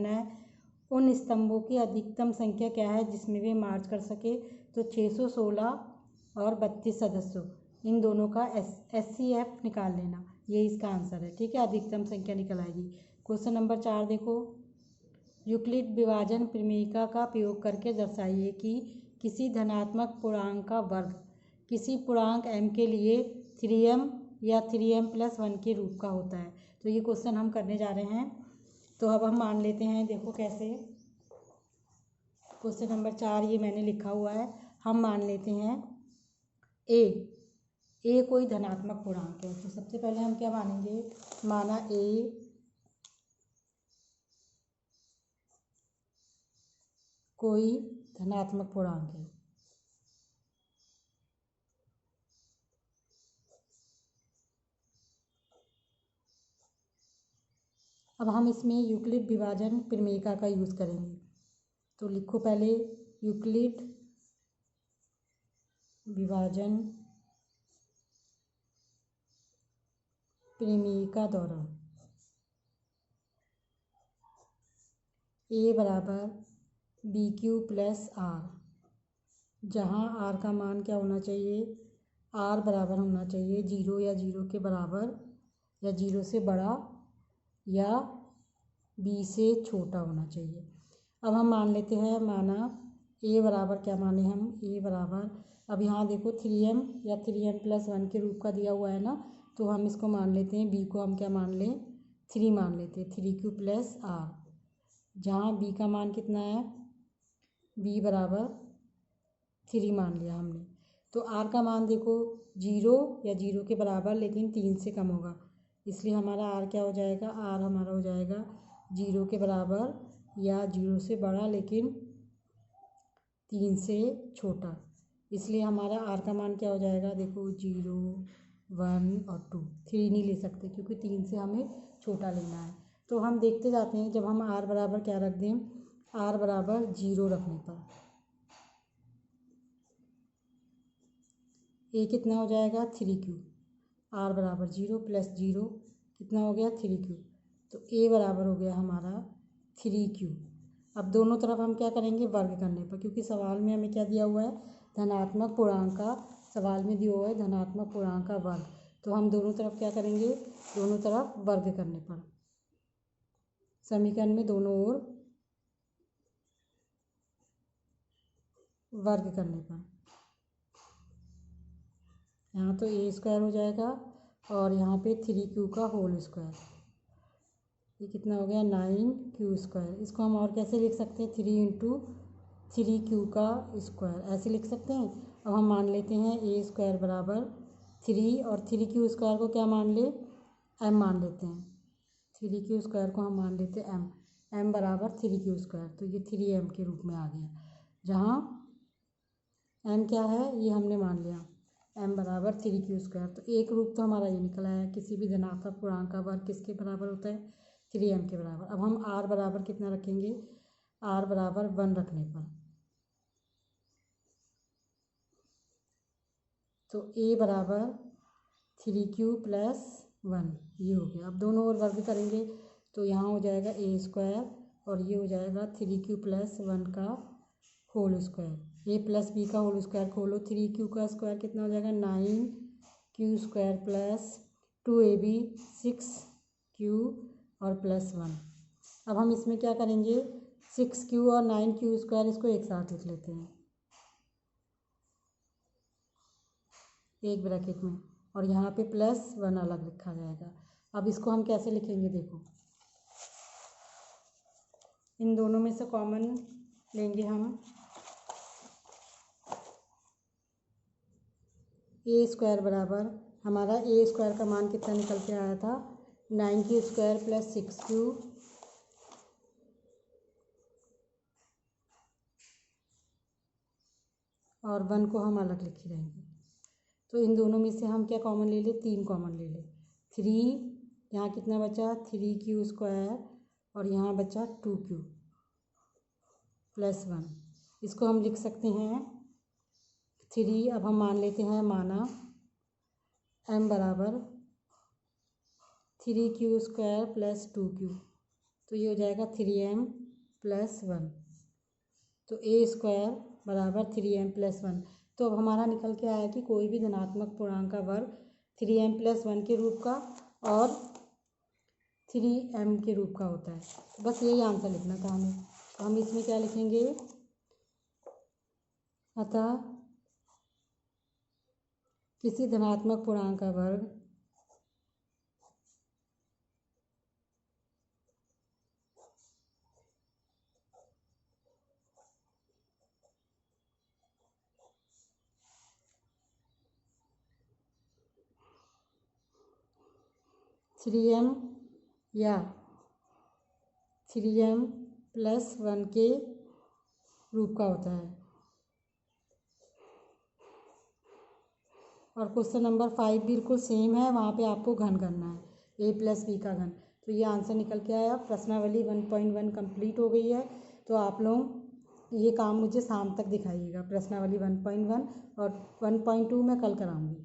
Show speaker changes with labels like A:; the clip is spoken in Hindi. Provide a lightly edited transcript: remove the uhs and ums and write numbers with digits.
A: करना है उन स्तंभों की अधिकतम संख्या क्या है जिसमें वे मार्च कर सके। तो 616 और 32 सदस्यों इन दोनों का SCF निकाल लेना, ये इसका आंसर है। ठीक है, अधिकतम संख्या निकल आएगी। क्वेश्चन नंबर 4 देखो, यूक्लिड विभाजन प्रमेयिका का प्रयोग करके दर्शाइए कि किसी धनात्मक पूर्णांक का वर्ग किसी पूर्णांक m के लिए 3m या 3m+1 के रूप का होता है। तो ये क्वेश्चन हम करने जा रहे हैं। तो अब हम मान लेते हैं, देखो कैसे। क्वेश्चन नंबर 4 ये मैंने लिखा हुआ है। हम मान लेते हैं ए कोई धनात्मक पूर्णांक है। तो सबसे पहले हम क्या मानेंगे, माना ए कोई धनात्मक पूर्णांक है। अब हम इसमें यूक्लिड विभाजन प्रमेयिका का यूज़ करेंगे। तो लिखो पहले यूक्लिड विभाजन प्रमेयिका द्वारा A बराबर BQ प्लस R, जहाँ R का मान क्या होना चाहिए, R बराबर होना चाहिए 0 या 0 के बराबर या 0 से बड़ा या B से छोटा होना चाहिए। अब हम मान लेते हैं, माना A बराबर क्या माने हम, A बराबर, अब यहाँ देखो 3m या 3m+1 के रूप का दिया हुआ है ना, तो हम इसको मान लेते हैं, B को हम क्या मान लें, 3 मान लेते हैं, 3q प्लस R, जहाँ B का मान कितना है, B बराबर 3 मान लिया हमने। तो R का मान देखो 0 या 0 के बराबर लेकिन 3 से कम होगा, इसलिए हमारा R क्या हो जाएगा, R हमारा हो जाएगा 0 के बराबर या 0 से बड़ा लेकिन 3 से छोटा, इसलिए हमारा R का मान क्या हो जाएगा, देखो 0, 1 और 2, 3 नहीं ले सकते क्योंकि 3 से हमें छोटा लेना है। तो हम देखते जाते हैं, जब हम R बराबर क्या रख दें, R बराबर 0 रखने पर A कितना हो जाएगा 3q, R बराबर 0 प्लस 0 कितना हो गया 3q, तो A बराबर हो गया हमारा 3q। अब दोनों तरफ हम क्या करेंगे, वर्ग करने पर, क्योंकि सवाल में हमें क्या दिया हुआ है, धनात्मक पूर्णांक का, सवाल में दिया हुआ है धनात्मक पूर्णांक का वर्ग, तो हम दोनों तरफ क्या करेंगे, दोनों तरफ वर्ग करने पर, समीकरण में दोनों ओर वर्ग करने पर, यहाँ तो A² हो जाएगा और यहाँ पे 3q का होल स्क्वायर, ये कितना हो गया 9q²। इसको हम और कैसे लिख सकते हैं, 3 × 3q का स्क्वायर, ऐसे लिख सकते हैं। अब हम मान लेते हैं A² बराबर 3 और 3q² को क्या मान ले, m मान लेते हैं, 3q² को हम मान लेते हैं m बराबर 3q², तो ये 3m के रूप में आ गया, जहाँ m क्या है ये हमने मान लिया, m बराबर 3q²। तो एक रूप तो हमारा ये निकल आया, किसी भी धनात्मक पूर्णांक का वर्ग किसके बराबर होता है, 3m के बराबर। अब हम r बराबर कितना रखेंगे, r बराबर 1 रखने पर, तो a बराबर 3q प्लस 1 ये हो गया। अब दोनों ओर वर्ग करेंगे तो यहाँ हो जाएगा A² और ये हो जाएगा 3q प्लस 1 का whole square, a plus B का होल स्क्वायर खोलो, 3q का स्क्वायर कितना हो जाएगा 9q² प्लस 2ab 6q और प्लस 1। अब हम इसमें क्या करेंगे, 6q और 9q² इसको एक साथ लिख लेते हैं एक ब्रैकेट में, और यहाँ पे प्लस 1 अलग लिखा जाएगा। अब इसको हम कैसे लिखेंगे, देखो इन दोनों में से कॉमन लेंगे हम, A² बराबर, हमारा A² का मान कितना निकल के आया था 9q² प्लस 6q और 1 को हम अलग लिखे रहेंगे। तो इन दोनों में से हम क्या कॉमन ले ले, 3 कॉमन ले ले, 3 यहाँ कितना बचा 3q² और यहाँ बचा 2q प्लस 1, इसको हम लिख सकते हैं 3। अब हम मान लेते हैं, माना m बराबर 3q² प्लस 2q, तो ये हो जाएगा 3m+1। तो a² बराबर 3m+1। तो अब हमारा निकल के आया कि कोई भी धनात्मक पूर्णांक का वर्ग 3m+1 के रूप का और 3m के रूप का होता है। बस यही आंसर लिखना था हमें। तो हम इसमें क्या लिखेंगे, अतः किसी धनात्मक पूर्णांक का वर्ग थ्री एम या 3m+1 के रूप का होता है। और क्वेश्चन नंबर 5 बिल्कुल सेम है, वहाँ पे आपको घन करना है a+b का घन। तो ये आंसर निकल के आया। प्रश्नावली 1.1 कंप्लीट हो गई है। तो आप लोग ये काम मुझे शाम तक दिखाइएगा, प्रश्नावली 1.1 और 1.2 मैं कल कराऊंगी।